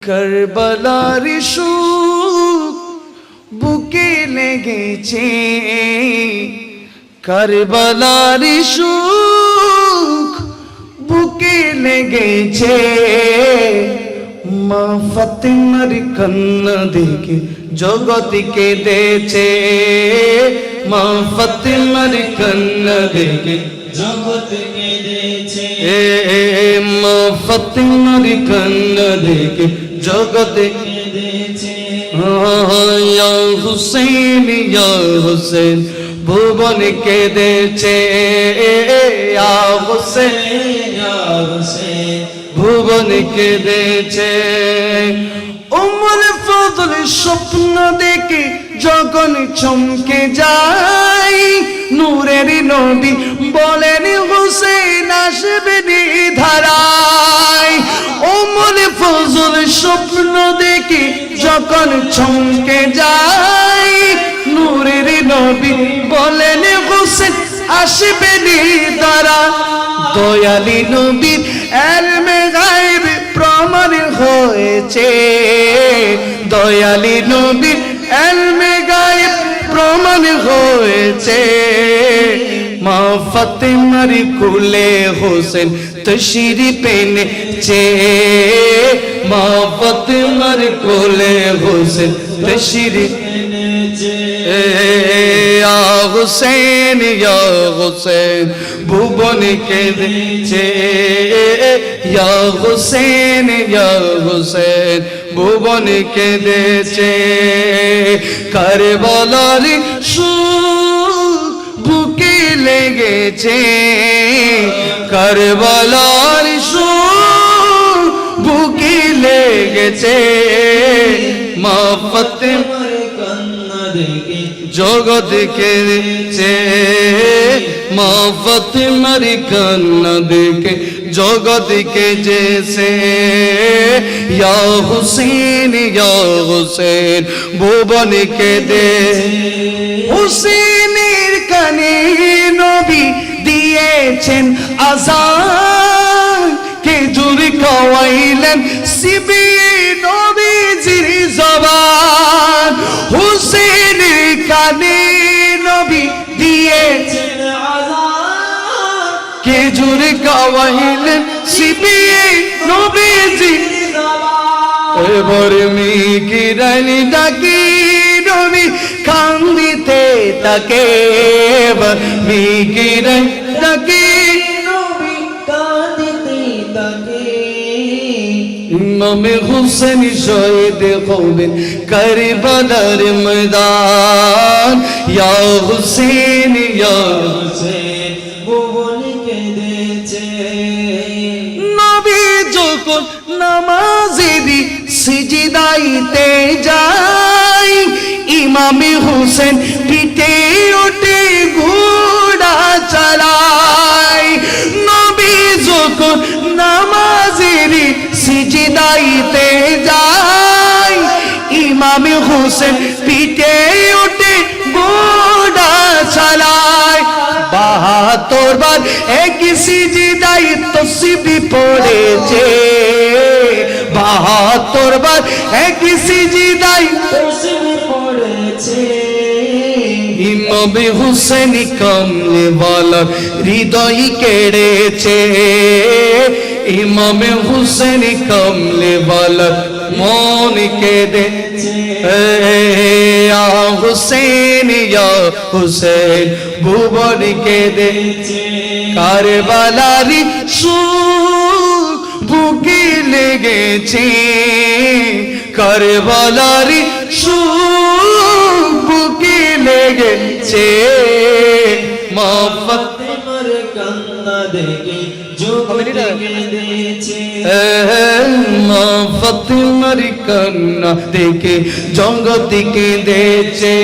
কারবালার সুখ বুকে লেগেছে, কারবালার সুখ বুকে লেগেছে। মা ফাতেমার কান্না দেখে জগৎ কেঁদেছে, মা ফাতেমার কান্না দেখে জগৎ কেঁদেছে। মা ফাতেমার কান্না দেখে জগৎ কেঁদেছে। ইয়া হুসেন ইয়া হুসেন ভুবন কেঁদেছে, ইয়া হুসেন ইয়া হুসেন ভুবন কেঁদেছে। উমর ফজল স্বপ্ন দেখে যখন চমকে যায়, নূরের নবী বলেন হুসেন আসবেন ধারায়। উমর ফজল স্বপ্ন দেখে যখন চমকে যায়, নূরের নবী বলেন হুসেন আসবেন ধারা। দয়ালি নবীর ইলমে গায়ব প্রমাণ হয়েছে, দয়ালি নবীর ইলমে গায়ব প্রমাণ হয়েছে। মা ফাতেমার কুলে হোসেন তশরিফ এনেছে, মা ফাতেমার কুলে হোসেন তশরিফ এনেছে। ইয়া হুসেন ইয়া হুসেন ভুবন কেঁদেছে, ইয়া হুসেন ইয়া হুসেন ভুবন কেঁদেছে। কারবালার সুখ বুকে লেগেছে, কারবালার সুখ বুকে লেগেছে। মা ফাতেমা আমার কান্না দেখে জগৎ কেঁদেছে, মা ফাতেমার কান্না দেখে জগৎ কেঁদেছে। ইয়া হুসেন ইয়া হুসেন ভুবন কেঁদেছে। হুসেনের কানে নবী দিয়েছেন আযান, খেজুর খাওয়াইলেন সিবিয়ে নবীজির জবান। হুসেনের কানে নবী দিয়েছেন আযান, খেজুর খাওয়াইলেন সিবিয়ে নবীজির জবান। এবার মিকিরানি ডাকি নবী কান্দিতে তাকে, এবার মিকিরানি ডাকি নবী কাঁদিতে থাকে। ইমাম হুসেন শহীদ হবেন কারবালার ময়দান। ইয়া হুসেন ইয়া হুসেন ভুবন কেঁদেছে। নবী যখন নামাজেরই সিজদাইতে যায়, ইমাম হুসেন পিঠে উঠে ঘোড়া চালায়। নবী যখন নামাজেরই সিজদাইতে যায়, ইমাম হুসেন পিঠে উঠে ঘোড়া চালায়। 72 বার এক সিজদাই তসবিহ পড়েছে, 72 বার এক সিজদাই তসবিহ পড়েছে। ইমাম হুসেন কমলে ওয়ালা হৃদয় কেড়েছে, ইমাম হুসেন কমলে ওয়ালা মন কেঁদেছে। ইয়া হুসেন ইয়া হুসেন ভুবন কেঁদেছে। কারবালার সুখ বুকে লেগেছে, কারবালার সুখ বুকে লেগেছে। মা ফাতেমার কান্না দেখে জগৎ কেঁদেছে। মা ফাতেমার কান্না দেখে জগৎ কেঁদেছে।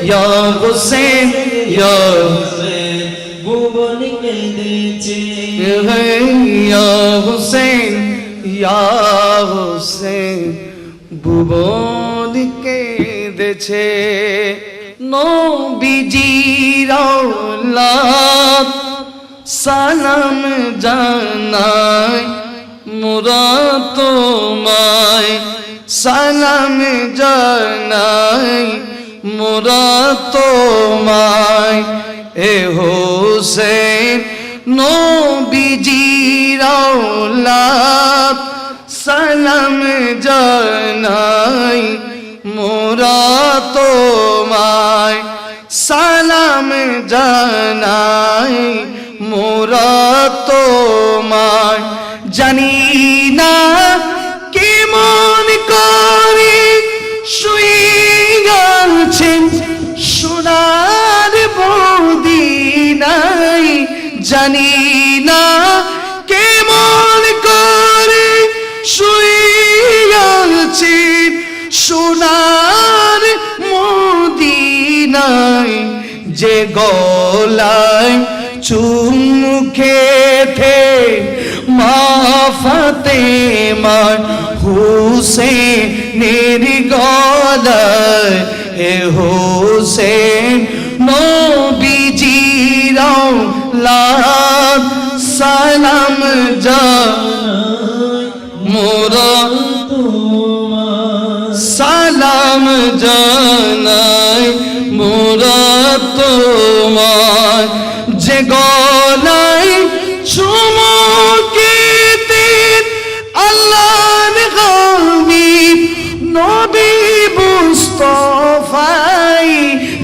ইয়া হুসেন ইয়া হুসেন ভুবন কেঁদেছে। ইয়া হুসেন ইয়া হুসেন ভুবন কেঁদেছে। নবীজির আওলাদ সালাম জানাই মোরা তোমায় সালাম জানাই, মোরা তোমায় এ হোসেন নবীজির আওলাদ সালাম জানাই, মোরা তোমায় সালাম জানাই, মোরা তোমায় জানি না কেমন করে শুয়ে আছেন সোনার মদিনায়, জানি না কেমন করে শুয়ে আছেন সোনার মদিনায়, যে গলায় চুমু খেতে মা ফাতেমার হুসেনের গলায় হে হোসেন নবীজির আওলাদ সালাম জানাই, মোরা সালাম জানাই, মোরা তোমায় যে গলায় চুমুকে আল্লাহর হাবিব নবী মুস্তাফাই,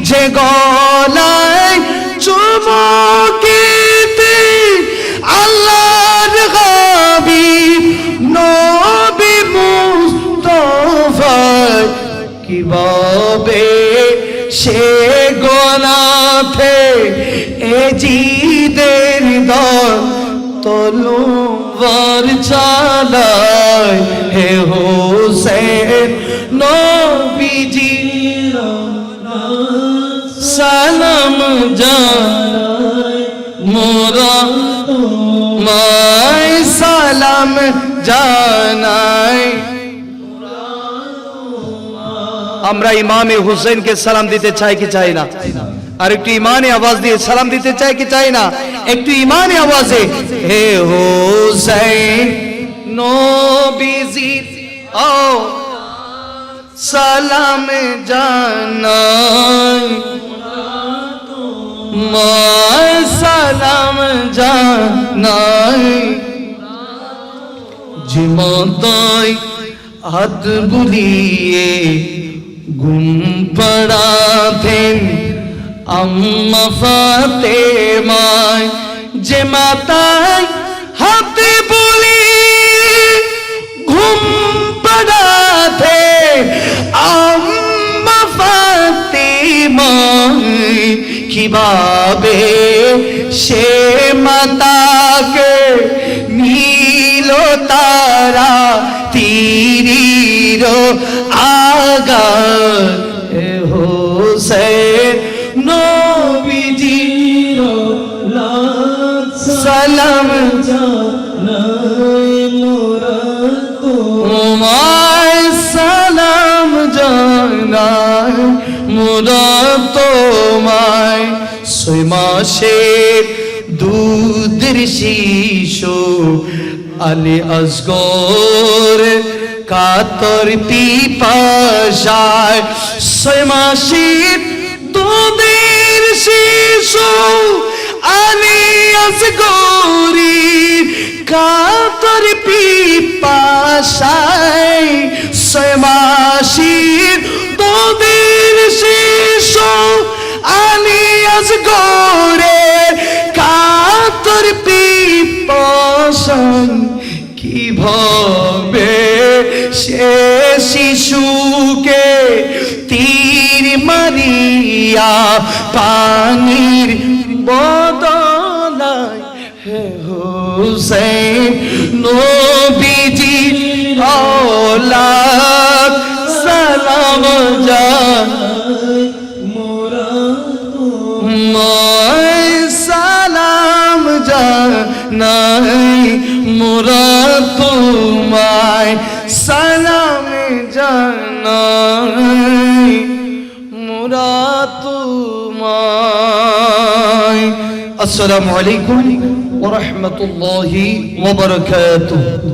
যে গলায় চুমুকে আল্লাহর হাবিব নবী মুস্তাফাই, কিভাবে সে গলাতে এ জিদের দর তলোয়ার চালায় হে হোসেন নবীজির সালাম জানাই, মোরা তোমায় সালাম জানাই। আমরা ইমামে হুসেনকে সালাম দিতে চাই কি চাই না? আর একটু ইমানে আওয়াজ দিয়ে সালাম দিতে চাই কি চাই না? একটু ইমানে আওয়াজে হে হোসেন নবীজি ও সালাম জানাই, মায় সালাম জানাই, যে মাতায় হাত বুলিয়ে ঘুম পড়াতেন আম্মা ফাতেমায়, যে মাতায় হাতে বুলিয়ে ঘুম পড়াতে আম্মা ফাতেমায়, কিভাবে সে মাতাকে নীল তারা তীর আগা হোসেন নবীজির সালাম জানাই, মোরা তোমায় সালাম জানাই, মোরা তোমায়। 6 মাসের দুধের শিশু আলী আসগর কাতর পিপাসায়, 6 মাসের দুধের শিশু আলী আসগরি কাতর পিপাসায়, 6 মাসের দুধের শিশু আলী আসগরে কাতর পিপাসায়, কিভাবে সে শিশুকে তীর মারিয়া পানির বদলায় হে হোসেন নবীজির আওলাদ সালাম জানাই, মোরা তোমায় সালাম জানাই, মোরা তোমায় সালাম জানাই, মোরা তোমায়। আসসালামু আলাইকুম ওয়া রাহমাতুল্লাহি ওয়া বারাকাতুহু।